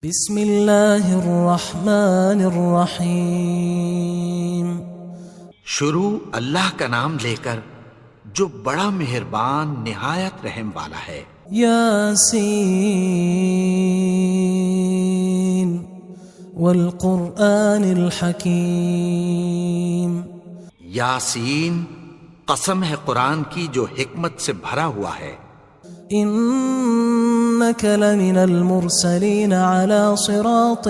بسم اللہ الرحمن الرحیم۔ شروع اللہ کا نام لے کر جو بڑا مہربان نہایت رحم والا ہے۔ یاسین والقرآن الحکیم۔ یاسین، قسم ہے قرآن کی جو حکمت سے بھرا ہوا ہے۔ انک لمن المرسلین علی صراط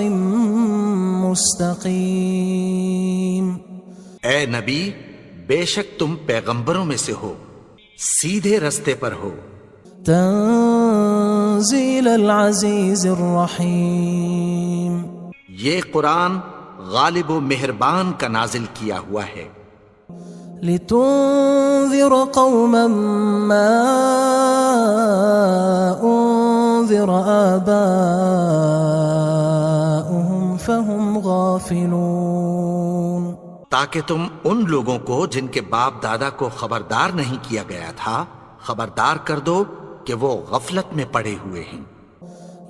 مستقیم۔ اے نبی، بے شک تم پیغمبروں میں سے ہو، سیدھے رستے پر ہو۔ تنزیل العزیز الرحیم۔ یہ قرآن غالب و مہربان کا نازل کیا ہوا ہے۔ لتنذر قوما ما انذر آباؤهم فهم غافلون۔ تاکہ تم ان لوگوں کو جن کے باپ دادا کو خبردار نہیں کیا گیا تھا خبردار کر دو کہ وہ غفلت میں پڑے ہوئے ہیں۔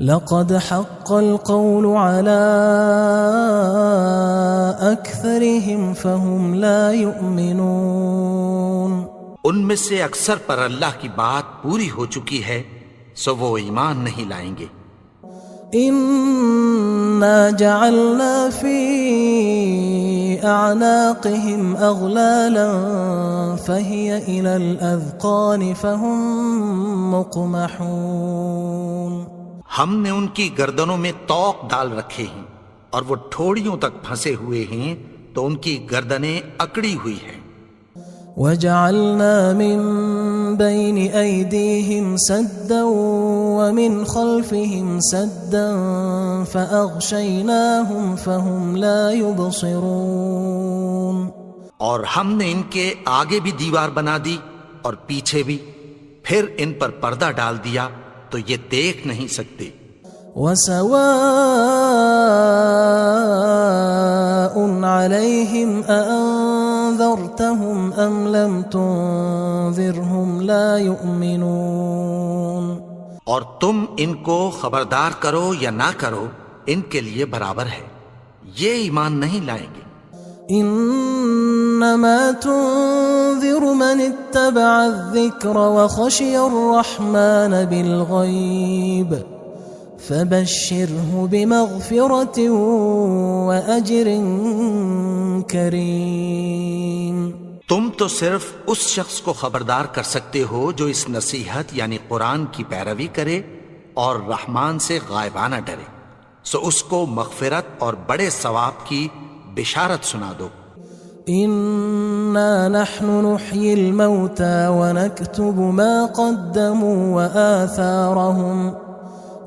لقد حق القول على أكثرهم فهم لا يؤمنون۔ ان میں سے اکثر پر اللہ کی بات پوری ہو چکی ہے سو وہ ایمان نہیں لائیں گے۔ إنا جعلنا في أعناقهم أغلالا فهي إلى الأذقان فهم مقمحون۔ ہم نے ان کی گردنوں میں طوق ڈال رکھے ہیں اور وہ ٹھوڑیوں تک پھنسے ہوئے ہیں تو ان کی گردنیں اکڑی ہوئی ہیں۔ وجعلنا من بين أيديهم سدا ومن خلفهم سدا فأغشيناهم فهم لا يبصرون۔ اور ہم نے ان کے آگے بھی دیوار بنا دی اور پیچھے بھی، پھر ان پر پردہ ڈال دیا تو یہ دیکھ نہیں سکتے۔ وسواء عليهم أأنذرتهم أم لم تنذرهم لا يؤمنون۔ اور تم ان کو خبردار کرو یا نہ کرو ان کے لیے برابر ہے، یہ ایمان نہیں لائیں گے۔ انما تنذر من اتبع الذکر وخشی الرحمن بالغیب فبشره بمغفرة وأجر کریم۔ تم تو صرف اس شخص کو خبردار کر سکتے ہو جو اس نصیحت یعنی قرآن کی پیروی کرے اور رحمان سے غائبانہ ڈرے، سو اس کو مغفرت اور بڑے ثواب کی بشارت سنا دو۔ انا نحن نحيي الموتى ونكتب ما قدموا وآثارهم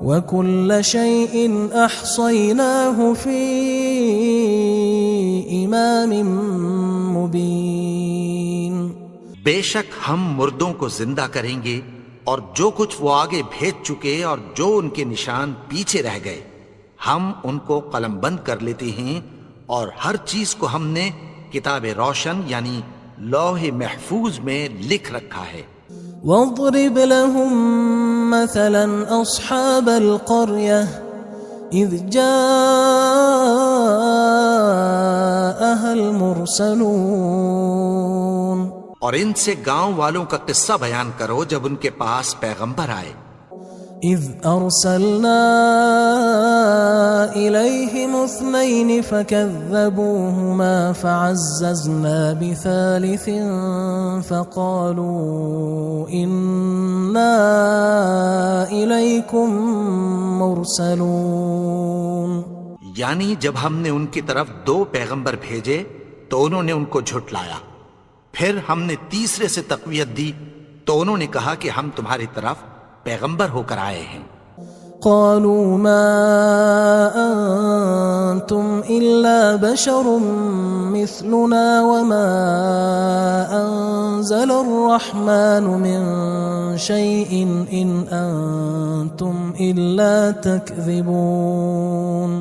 وكل شيء احصيناه في امام مبين۔ بے شک ہم مردوں کو زندہ کریں گے اور جو کچھ وہ آگے بھیج چکے اور جو ان کے نشان پیچھے رہ گئے ہم ان کو قلم بند کر لیتے ہیں، اور ہر چیز کو ہم نے کتاب روشن یعنی لوح محفوظ میں لکھ رکھا ہے۔ واضرب لهم مثلا اصحاب القرية اذ جاءها المرسلون۔ اور ان سے گاؤں والوں کا قصہ بیان کرو جب ان کے پاس پیغمبر آئے۔ اذ ارسلنا الیہم اثنین فکذبوہما فعززنا بثالث فقالوا انا الیکم مرسلون۔ یعنی جب ہم نے ان کی طرف 2 پیغمبر بھیجے تو انہوں نے ان کو جھٹلایا، پھر ہم نے تیسرے سے تقویت دی تو انہوں نے کہا کہ ہم تمہاری طرف پیغمبر ہو کر آئے ہیں۔ قالوا ما انتم الا بشر مثلنا وما انزل الرحمن من شيء ان انتم الا تكذبون۔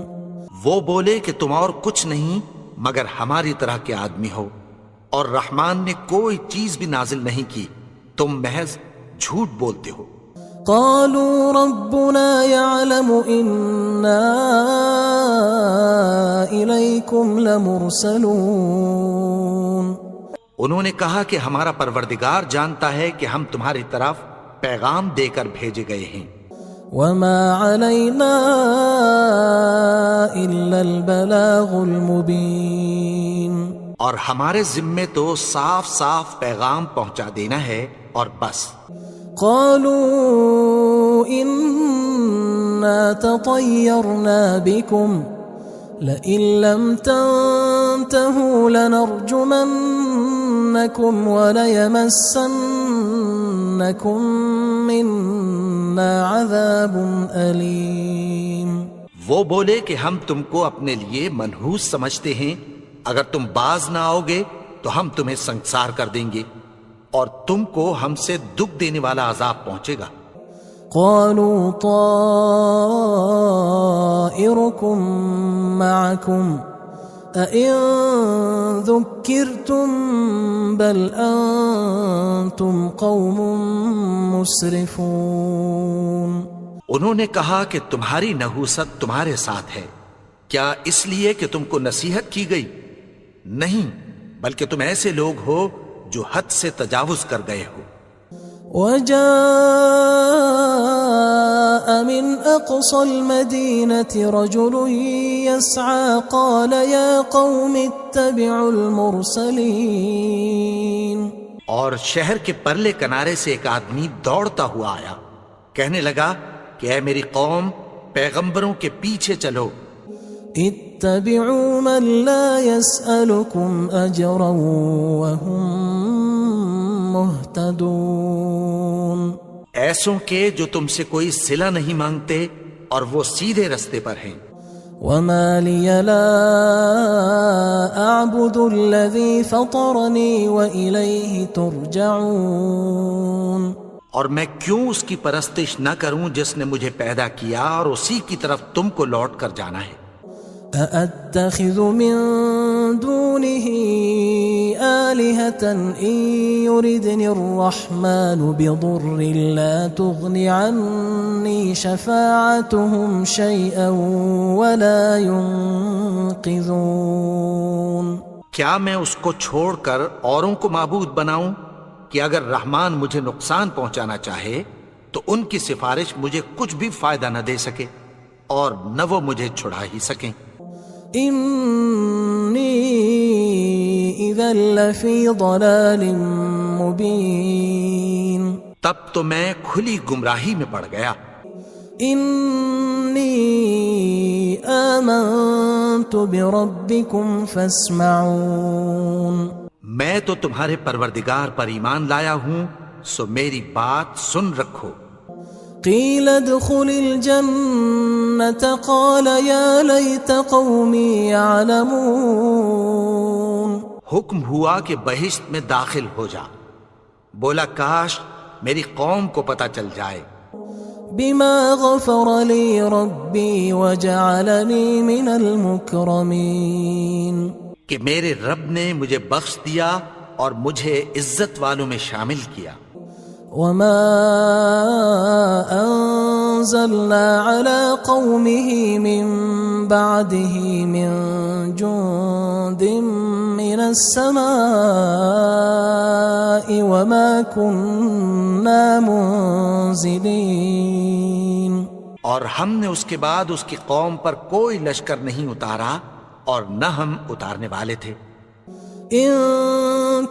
وہ بولے کہ تم اور کچھ نہیں مگر ہماری طرح کے آدمی ہو، اور رحمان نے کوئی چیز بھی نازل نہیں کی، تم محض جھوٹ بولتے ہو۔ قالوا ربنا يعلم إنا إليكم لمرسلون انہوں نے کہا کہ ہمارا پروردگار جانتا ہے کہ ہم تمہاری طرف پیغام دے کر بھیجے گئے ہیں. وما علينا إلا البلاغ المبين. اور ہمارے ذمے تو صاف صاف پیغام پہنچا دینا ہے اور بس. قالوا إنا تطيرنا بكم لئن لم تنتهوا لنرجمنكم وليمسنكم منا عذاب أليم. وہ بولے کہ ہم تم کو اپنے لیے منحوس سمجھتے ہیں، اگر تم باز نہ آؤ گے تو ہم تمہیں سنسار کر دیں گے اور تم کو ہم سے دکھ دینے والا عذاب پہنچے گا. قالوا طائركم معكم أئن ذكرتم بل أنتم قوم مسرفون. انہوں نے کہا کہ تمہاری نحوست تمہارے ساتھ ہے، کیا اس لیے کہ تم کو نصیحت کی گئی؟ نہیں، بلکہ تم ایسے لوگ ہو جو حد سے تجاوز کر گئے ہو. وجاء من أقصى المدينة رجل يسعى قال يا قوم اتبعوا المرسلين. اور شہر کے پرلے کنارے سے ایک آدمی دوڑتا ہوا آیا، کہنے لگا کہ اے میری قوم، پیغمبروں کے پیچھے چلو. اتبعوا من لا يسألكم أجرا وهم مهتدون. ایسوں کے جو تم سے کوئی صلہ نہیں مانگتے اور وہ سیدھے رستے پر ہیں. وما لي لا أعبد الذي فطرني وإليه ترجعون. اور میں کیوں اس کی پرستش نہ کروں جس نے مجھے پیدا کیا اور اسی کی طرف تم کو لوٹ کر جانا ہے. أأتخذ من دونه آلهة إن يردني الرحمن بضر لا تغن عني شفاعتهم شيئا ولا ينقذون. کیا میں اس کو چھوڑ کر اوروں کو معبود بناؤں کہ اگر رحمان مجھے نقصان پہنچانا چاہے تو ان کی سفارش مجھے کچھ بھی فائدہ نہ دے سکے اور نہ وہ مجھے چھڑا ہی سکیں. إني إذا لفي ضلال مبين. تب تو میں کھلی گمراہی میں پڑ گیا. إني آمنت بربكم فاسمعون. میں تو تمہارے پروردگار پر ایمان لایا ہوں، سو میری بات سن رکھو. قيل ادخل الجنة قال يا ليت قومي يعلمون. حکم ہوا کہ بہشت میں داخل ہو جا. بولا کاش میری قوم کو پتہ چل جائے. بما غفر لي ربي وجعلني من المكرمين. کہ میرے رب نے مجھے بخش دیا اور مجھے عزت والوں میں شامل کیا. وما أنزلنا على قومه من بعده من جند من السماء وما كنا منزلين. اور ہم نے اس کے بعد اس کی قوم پر کوئی لشکر نہیں اتارا اور نہ ہم اتارنے والے تھے. إن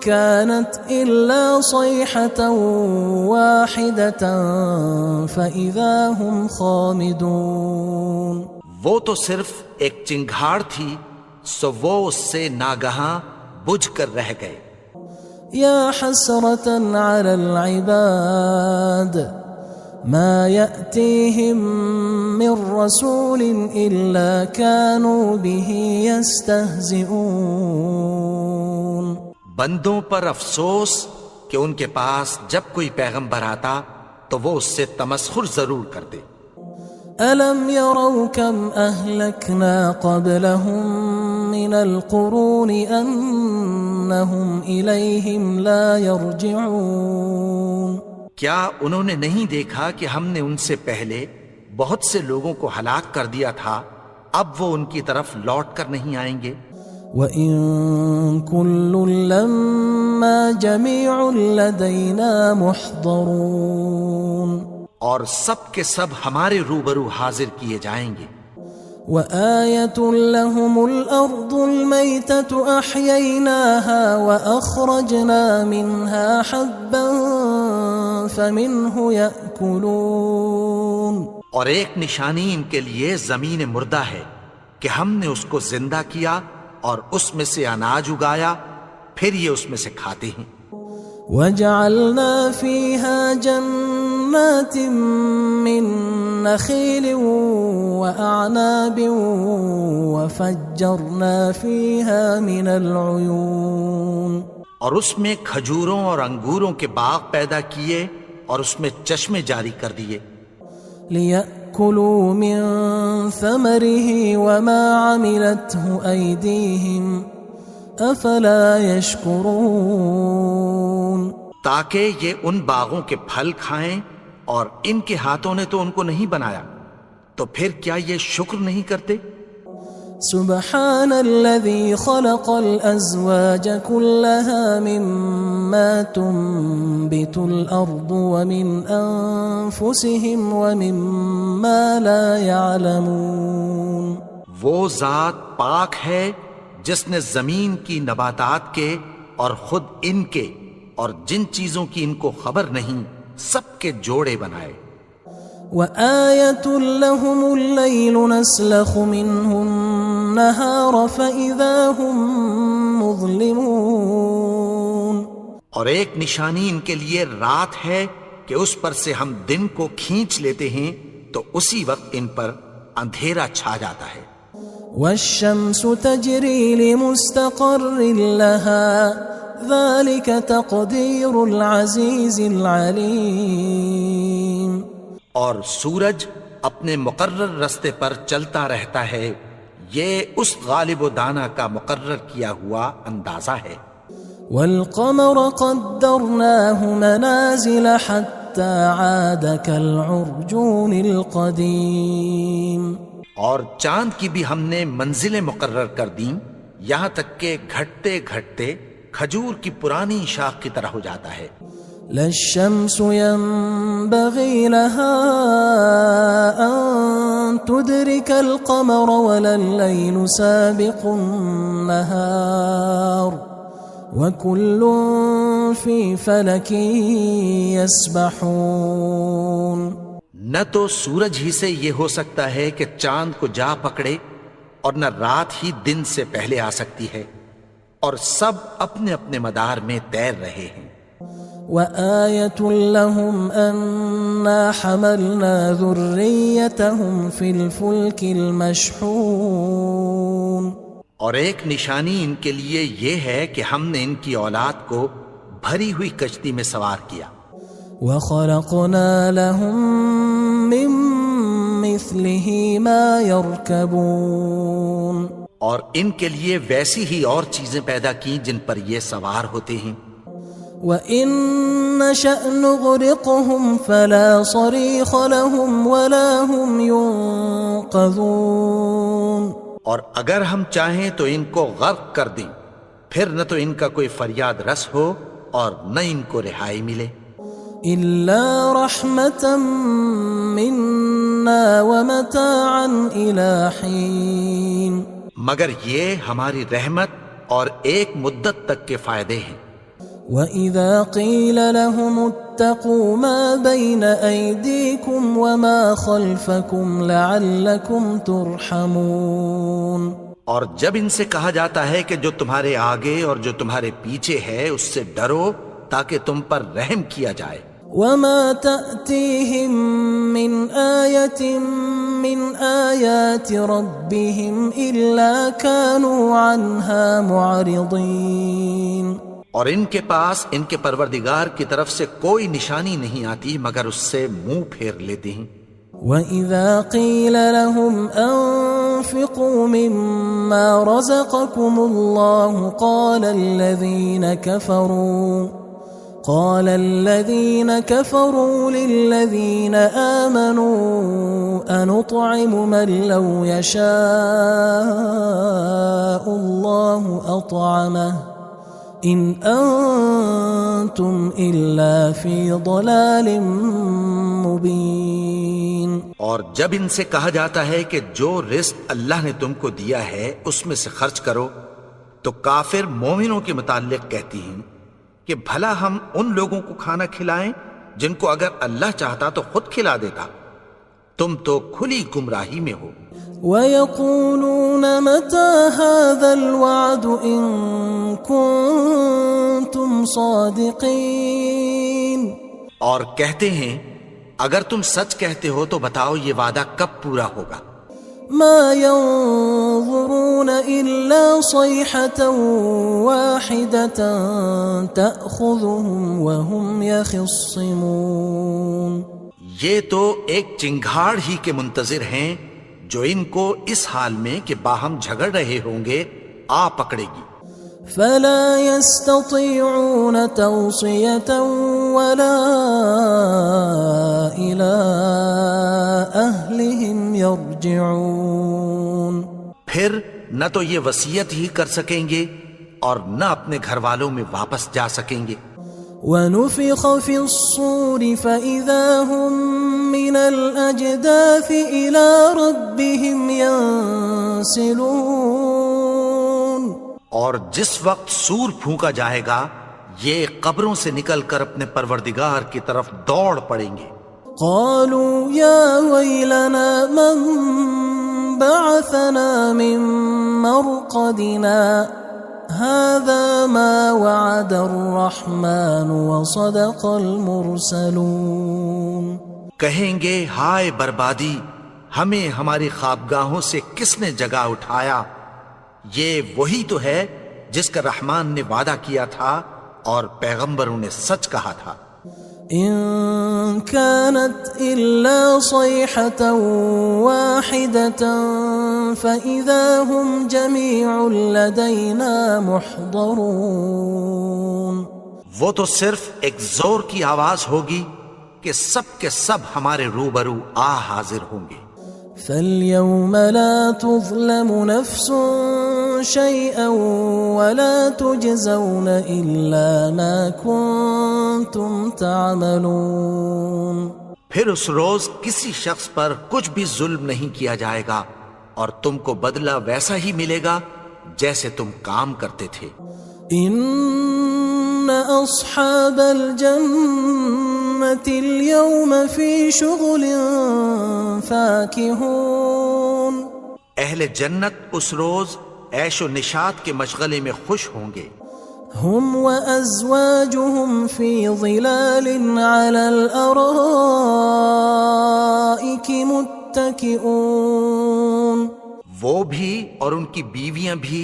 كانت إلا صيحة واحدة فإذا هم خامدون. وہ تو صرف ایک چنگھاڑ تھی، سو وہ اس سے ناگہاں بجھ کر رہ گئے. يا حسرة على العباد ما يأتيهم من رسول إلا كانوا به يستهزئون. بندوں پر افسوس کہ ان کے پاس جب کوئی پیغمبر آتا تو وہ اس سے تمسخر ضرور کرتے. ألم يروا كم أهلكنا قبلهم من القرون أنهم إليهم لا يرجعون. کیا انہوں نے نہیں دیکھا کہ ہم نے ان سے پہلے بہت سے لوگوں کو ہلاک کر دیا تھا، اب وہ ان کی طرف لوٹ کر نہیں آئیں گے؟ وَإِن كُلٌّ لَمَّا جَمِيعٌ لَدَيْنَا مُحْضَرُونَ، اور سب کے سب ہمارے روبرو حاضر کیے جائیں گے۔ وَآيَةٌ لَهُمُ الْأَرْضُ الْمَيْتَةُ أَحْيَيْنَاهَا وَأَخْرَجْنَا مِنْهَا حَبًّا فَمِنْهُ يَأْكُلُونَ، اور ایک نشانی ان کے لیے زمین مردہ ہے کہ ہم نے اس کو زندہ کیا اور اس میں سے اناج اگایا، پھر یہ اس میں سے کھاتے ہیں۔ وَجَعَلْنَا فِيهَا جَنَّاتٍ مِّن نَخِيلٍ وَأَعْنَابٍ وَفَجَّرْنَا فِيهَا مِنَ الْعُيُونِ، اور اس میں کھجوروں اور انگوروں کے باغ پیدا کیے اور اس میں چشمے جاری کر دیے، لِيَأْكُلُوا مِن ثَمَرِهِ وَمَا عَمِلَتْهُ أَيْدِيهِمْ أَفَلَا يَشْكُرُونَ، تاکہ یہ ان باغوں کے پھل کھائیں، اور ان کے ہاتھوں نے تو ان کو نہیں بنایا، تو پھر کیا یہ شکر نہیں کرتے؟ سبحان الذي خلق الأزواج كلها مما تنبت الأرض ومن أنفسهم ومما لا يعلمون، وہ ذات پاک ہے جس نے زمین کی نباتات کے اور خود ان کے اور جن چیزوں کی ان کو خبر نہیں سب کے جوڑے بنائے۔ وآية لهم الليل نسلخ منه النهار فإذا هم مظلمون، اور ایک نشانی ان کے لیے رات ہے کہ اس پر سے ہم دن کو کھینچ لیتے ہیں تو اسی وقت ان پر اندھیرا چھا جاتا ہے۔ والشمس تجري لمستقر لها ذلك تقدير العزيز العليم، اور سورج اپنے مقرر رستے پر چلتا رہتا ہے، یہ اس غالب و دانا کا مقرر کیا ہوا اندازہ ہے۔ والقمر قدرناه منازل حتى عاد كالعرجون القديم، اور چاند کی بھی ہم نے منزلیں مقرر کر دیں، یہاں تک کہ گھٹتے گھٹتے کھجور کی پرانی شاخ کی طرح ہو جاتا ہے۔ لا الشمس ينبغي لها أن تدرك القمر ولا الليل سابق النهار وكل في فلك يسبحون، نہ تو سورج ہی سے یہ ہو سکتا ہے کہ چاند کو جا پکڑے، اور نہ رات ہی دن سے پہلے آ سکتی ہے، اور سب اپنے اپنے مدار میں تیر رہے ہیں۔ وآية لهم أنا حملنا ذريتهم في الفلك المشحون، اور ایک نشانی ان کے لیے یہ ہے کہ ہم نے ان کی اولاد کو بھری ہوئی کشتی میں سوار کیا۔ وخلقنا لهم من مثله ما يركبون، اور ان کے لیے ویسی ہی اور چیزیں پیدا کی جن پر یہ سوار ہوتے ہیں۔ وَإِن نَّشَأْ نُغْرِقْهُمْ فَلَا صَرِيخَ لَهُمْ وَلَا هُمْ يُنقَذُونَ، اور اگر ہم چاہیں تو ان کو غرق کر دیں، پھر نہ تو ان کا کوئی فریاد رس ہو اور نہ ان کو رہائی ملے۔ إِلَّا رَحْمَةً مِنَّا وَمَتَاعًا إِلَى حِينٍ، مگر یہ ہماری رحمت اور ایک مدت تک کے فائدے ہیں۔ وَإِذَا قِيلَ لَهُمُ اتَّقُوا مَا بَيْنَ أَيْدِيكُمْ وَمَا خَلْفَكُمْ لَعَلَّكُمْ تُرْحَمُونَ، اور جب ان سے کہا جاتا ہے کہ جو تمہارے آگے اور جو تمہارے پیچھے ہے اس سے ڈرو تاکہ تم پر رحم کیا جائے۔ وَمَا تَأْتِيهِم مِّنْ آيَةٍ مِّنْ آيَاتِ رَبِّهِمْ إِلَّا كَانُوا عَنْهَا مُعْرِضِينَ، اور ان کے پاس ان کے پروردگار کی طرف سے کوئی نشانی نہیں آتی مگر اس سے منہ پھیر لیتے ہیں۔ وَإِذَا قِيلَ لَهُمْ أَنفِقُوا مِمَّا رَزَقَكُمُ اللَّهُ قال الذين كفروا للذين آمنوا أنطعم من لو يشاء الله أطعمه إن أنتم إلا في ضلال مبين. اور جب ان سے کہا جاتا ہے کہ جو رزق اللہ نے تم کو دیا ہے اس میں سے خرچ کرو، تو کافر مومنوں کے متعلق کہتی ہیں کہ بھلا ہم ان لوگوں کو کھانا کھلائیں جن کو اگر اللہ چاہتا تو خود کھلا دیتا. تم تو کھلی گمراہی میں ہو. وَيَقُولُونَ مَتَى هَذَا الْوَعْدُ إِن كُنتُمْ صَادِقِينَ. اور کہتے ہیں اگر تم سچ کہتے ہو تو بتاؤ یہ وعدہ کب پورا ہوگا. ما ينظرون إلا صيحة واحدة تأخذهم وهم يخصمون. یہ تو ایک چنگھاڑ ہی کے منتظر ہیں جو ان کو اس حال میں کہ باہم جھگڑ رہے ہوں گے آ پکڑے گی. فلا يستطيعون توصية ولا إلى أهلهم يرجعون. پھر نہ تو یہ وصیت ہی کر سکیں گے اور نہ اپنے گھر والوں میں واپس جا سکیں گے. وَنُفِخَ فِي الصُّورِ فَإِذَا هُم مِّنَ الْأَجْدَاثِ إِلَى رَبِّهِمْ يَنسِلُونَ. اور جس وقت سور پھونکا جائے گا یہ قبروں سے نکل کر اپنے پروردگار کی طرف دوڑ پڑیں گے. قالوا يا ويلنا من بعثنا من مرقدنا هذا ما وعد الرحمن وصدق المرسلون. کہیں گے ہائے بربادی، ہمیں ہماری خوابگاہوں سے کس نے جگا اٹھایا؟ یہ وہی تو ہے جس کا رحمان نے وعدہ کیا تھا اور پیغمبروں نے سچ کہا تھا. إن كانت إلا صيحة واحدة فإذا هم جميع لدينا محضرون. وہ تو صرف ایک زور کی آواز ہوگی کہ سب کے سب ہمارے روبرو آ حاضر ہوں گے. فاليوم لا تظلم نفس شيئا ولا تجزون إلا ما كنتم تعملون. پھر اس روز کسی شخص پر کچھ بھی ظلم نہیں کیا جائے گا اور تم کو بدلہ ویسا ہی ملے گا جیسے تم کام کرتے تھے. إن أصحاب الجنة اليوم في شغل فاكهون. اہل جنت اس روز عیش و نشاط کے مشغلے میں خوش ہوں گے. هم وأزواجهم في ظلال على الأرائك متكئون. وہ بھی اور ان کی بیویاں بھی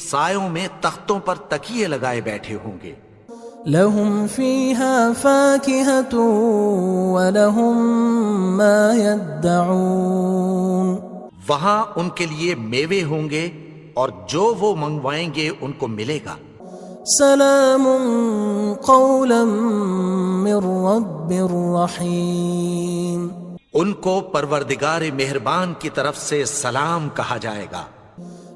سایوں میں تختوں پر تکیے لگائے بیٹھے ہوں گے. لهم فيها فاكهة ولهم ما يدعون. وہاں ان کے لیے میوے ہوں گے اور جو وہ منگوائیں گے ان کو ملے گا. سلام قولا من رب رحیم. ان کو پروردگار مہربان کی طرف سے سلام کہا جائے گا.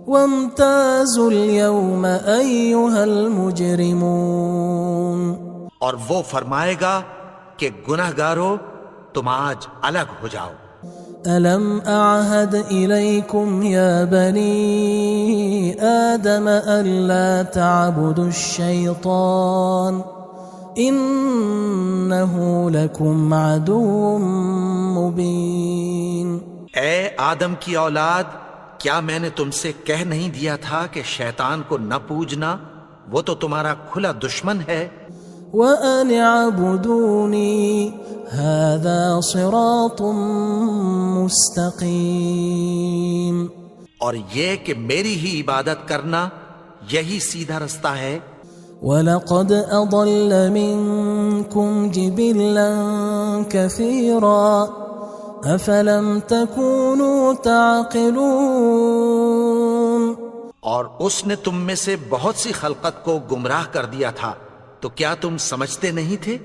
وامتازوا اليوم أيها المجرمون. اور وہ فرمائے گا کہ گناہگارو تم آج الگ ہو جاؤ. ألم أعهد إليكم يا بني آدم ألا تعبدوا الشيطان إنه لكم عدو مبين. اے آدم کی اولاد، کیا میں نے تم سے کہہ نہیں دیا تھا کہ شیطان کو نہ پوجنا، وہ تو تمہارا کھلا دشمن ہے. وَأَنِ اعْبُدُونِي هَذَا صِرَاطٌ مُسْتَقِيمٌ. اور یہ کہ میری ہی عبادت کرنا یہی سیدھا رستہ ہے. وَلَقَدْ أَضَلَّ مِنْكُمْ جِبِلًّا كَثِيرًا أَفَلَمْ تَكُونُوا تَعْقِلُونَ. اور اس نے تم میں سے بہت سی خلقت کو گمراہ کر دیا تھا، تو کیا تم سمجھتے نہیں تھے؟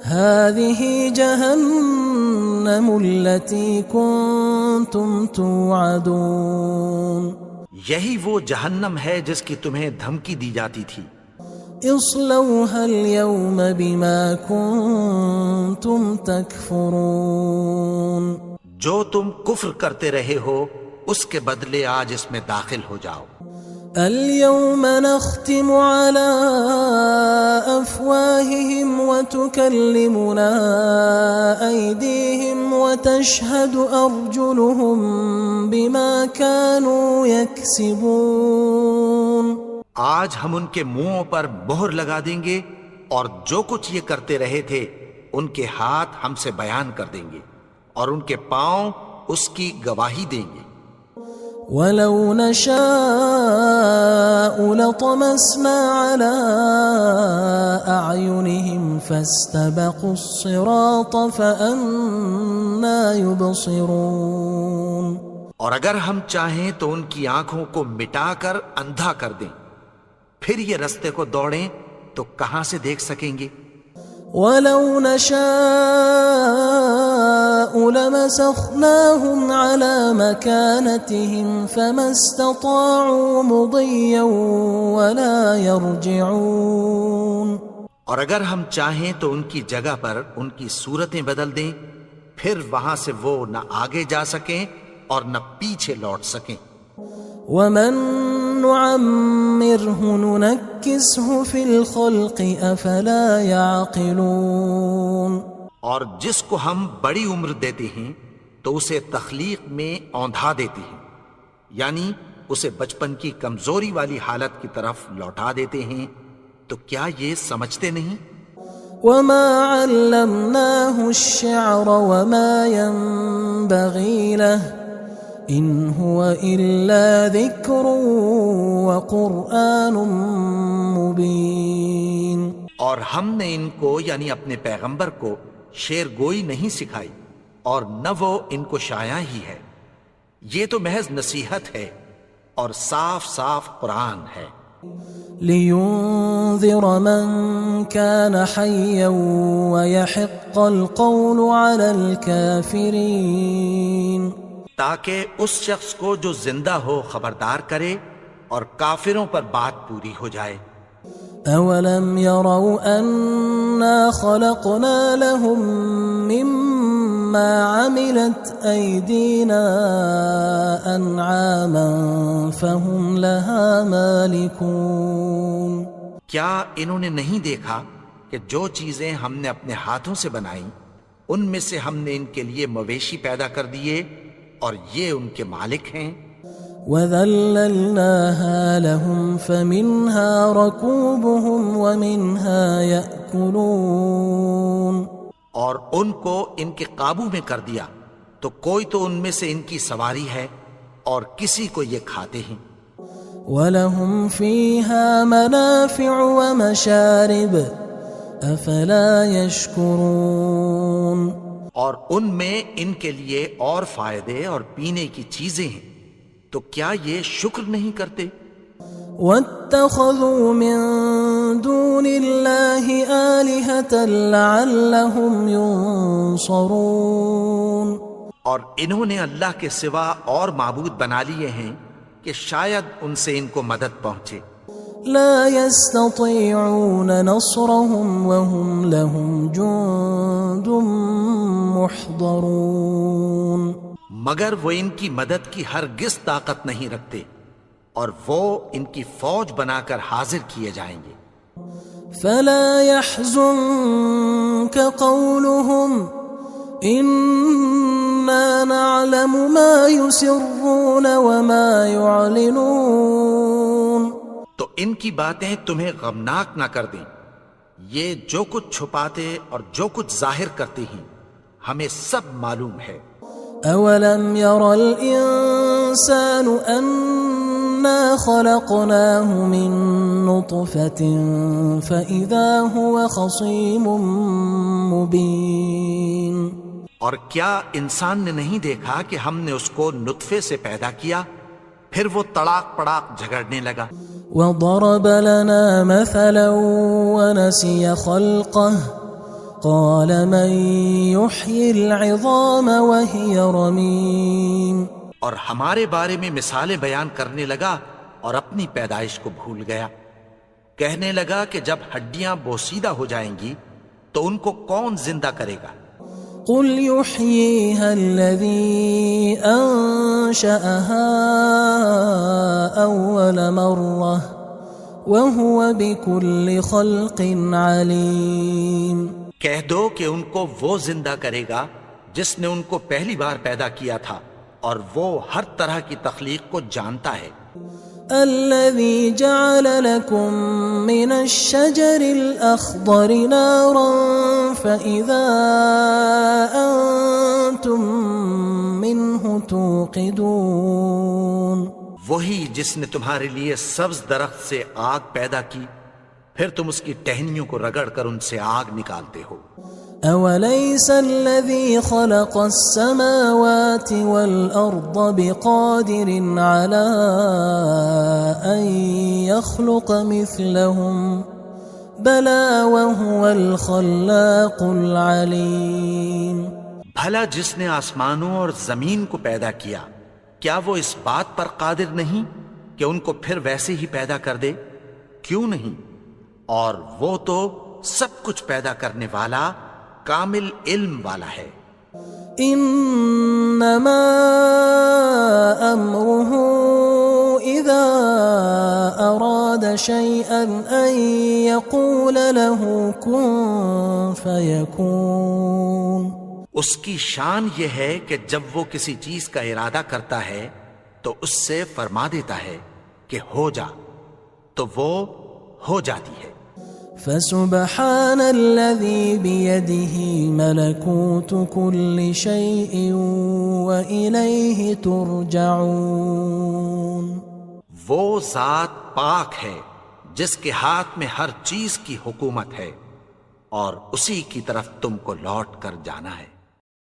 هذه جهنم التي كنتم توعدون یہی وہ جہنم ہے جس کی تمہیں دھمکی دی جاتی تھی. اصلوها اليوم بما كنتم تكفرون جو تم کفر کرتے رہے ہو اس کے بدلے آج اس میں داخل ہو جاؤ. اليوم نختم على أفواههم وتكلمنا أيديهم وتشهد أرجلهم بما كانوا يكسبون. آج ہم ان کے منہوں پر مہر لگا دیں گے اور جو کچھ یہ کرتے رہے تھے ان کے ہاتھ ہم سے بیان کر دیں گے اور ان کے پاؤں اس کی گواہی دیں گے. وَلَوْ نَشَاءُ لَطَمَسْنَا عَلَىٰ أَعْيُنِهِمْ فَاسْتَبَقُوا الصِّرَاطَ فَأَنَّىٰ يُبْصِرُونَ. اور اگر ہم چاہیں تو ان کی آنکھوں کو مٹا کر اندھا کر دیں، پھر یہ رستے کو دوڑیں تو کہاں سے دیکھ سکیں گے. وَلَوْ نَشَاءُ لَمَسَخْنَاهُمْ عَلَىٰ مَكَانَتِهِمْ فَمَا اسْتَطَاعُوا مُضِيًّا وَلَا يَرْجِعُونَ. اور اگر ہم چاہیں تو ان کی جگہ پر ان کی صورتیں بدل دیں، پھر وہاں سے وہ نہ آگے جا سکیں اور نہ پیچھے لوٹ سکیں. وَمَن نُعَمِّرْهُ نُنَكِّسْهُ فِي الْخَلْقِ أَفَلَا يَعْقِلُونَ. اور جس کو ہم بڑی عمر دیتے ہیں تو اسے تخلیق میں اوندھا دیتے ہیں، یعنی اسے بچپن کی کمزوری والی حالت کی طرف لوٹا دیتے ہیں. تو کیا یہ سمجھتے نہیں؟ وَمَا عَلَّمْنَاهُ الشِّعْرَ وَمَا يَنبَغِي لَهُ إِنْ هُوَ إِلَّا ذِكْرٌ وَقُرْآنٌ مُبِينٌ. اور ہم نے ان کو یعنی اپنے پیغمبر کو شعر گوئی نہیں سکھائی اور نہ وہ ان کو شایع ہی ہے. یہ تو محض نصیحت ہے اور صاف صاف قرآن ہے. لِيُنذِرَ مَن كَانَ حَيًّا وَيَحِقَّ الْقَوْلُ عَلَى الْكَافِرِينَ. تاکہ اس شخص کو جو زندہ ہو خبردار کرے اور کافروں پر بات پوری ہو جائے. أَوَلَمْ يَرَوْا أَنَّا خَلَقْنَا لَهُم مِّمَّا عَمِلَتْ أَيْدِينَا أَنْعَامًا فَهُمْ لَهَا مَالِكُونَ. کیا انہوں نے نہیں دیکھا کہ جو چیزیں ہم نے اپنے ہاتھوں سے بنائیں ان میں سے ہم نے ان کے لیے مویشی پیدا کر دیے اور یہ ان کے مالک ہیں. وَذَلَّلْنَاهَا لَهُمْ فَمِنْهَا رَكُوبُهُمْ وَمِنْهَا يَأْكُلُونَ. اور ان کو ان کے قابو میں کر دیا تو کوئی تو ان میں سے ان کی سواری ہے اور کسی کو یہ کھاتے ہیں. وَلَهُمْ فِيهَا مَنَافِعُ وَمَشَارِبُ أَفَلَا يَشْكُرُونَ. اور ان میں ان کے لیے اور فائدے اور پینے کی چیزیں ہیں، تو کیا یہ شکر نہیں کرتے؟ وَاتَّخَذُوا مِن دُونِ اللَّهِ آلِهَةً لَعَلَّهُمْ يُنصَرُونَ. اور انہوں نے اللہ کے سوا اور معبود بنا لیے ہیں کہ شاید ان سے ان کو مدد پہنچے. لا يستطيعون نصرهم وهم لهم جند محضرون. مگر وہ ان کی مدد کی ہرگز طاقت نہیں رکھتے اور وہ ان کی فوج بنا کر حاضر کیے جائیں گے. فلا يحزنك قولهم إنا نعلم ما يسرون وما يعلنون. تو ان کی باتیں تمہیں غمناک نہ کر دیں. یہ جو کچھ چھپاتے اور جو کچھ ظاہر کرتے ہیں ہمیں سب معلوم ہے. أَوَلَمْ يَرَ الْإِنسَانُ أَنَّا خَلَقْنَاهُ مِن نُّطْفَةٍ فَإِذَا هُوَ خَصِيمٌ مُّبِينٌ. اور کیا انسان نے نہیں دیکھا کہ ہم نے اس کو نطفے سے پیدا کیا، پھر وہ تڑاک پڑاک جھگڑنے لگا. وضرب لنا مثلا ونسي خلقه قال من يحيي العظام وهي رميم. اور ہمارے بارے میں مثالیں بیان کرنے لگا اور اپنی پیدائش کو بھول گیا. کہنے لگا کہ جب ہڈیاں بوسیدہ ہو جائیں گی تو ان کو کون زندہ کرے گا؟ قل يحييها الذي أنشأها أول مرة وهو بكل خلق عليم. کہہ دو کہ ان کو وہ زندہ کرے گا جس نے ان کو پہلی بار پیدا کیا تھا اور وہ ہر طرح کی تخلیق کو جانتا ہے. الذي جعل لكم من الشجر الأخضر نارا فإذا أنتم منه توقدون. وہی جس نے تمہارے لیے سبز درخت سے آگ پیدا کی پھر تم اس کی ٹہنیوں کو رگڑ کر ان سے آگ نکالتے ہو. أوليس الذي خلق السماوات والأرض بقادر على أن يخلق مثلهم بلى وهو الخلاق العليم. بھلا جس نے آسمانوں اور زمین کو پیدا کیا کیا وہ اس بات پر قادر نہیں کہ ان کو پھر ویسے ہی پیدا کر دے؟ کیوں نہیں؟ اور وہ تو سب کچھ پیدا کرنے والا کامل علم والا ہے. انما امره اذا اراد شيئا ان يقول له كن فيكون. اس کی شان یہ ہے کہ جب وہ کسی چیز کا ارادہ کرتا ہے تو اس سے فرما دیتا ہے کہ ہو جا تو وہ ہو جاتی ہے. فسبحان الذي بيده ملكوت كل شيء وإليه ترجعون. وہ ذات پاک ہے جس کے ہاتھ میں ہر چیز کی حکومت ہے اور اسی کی طرف تم کو لوٹ کر جانا ہے.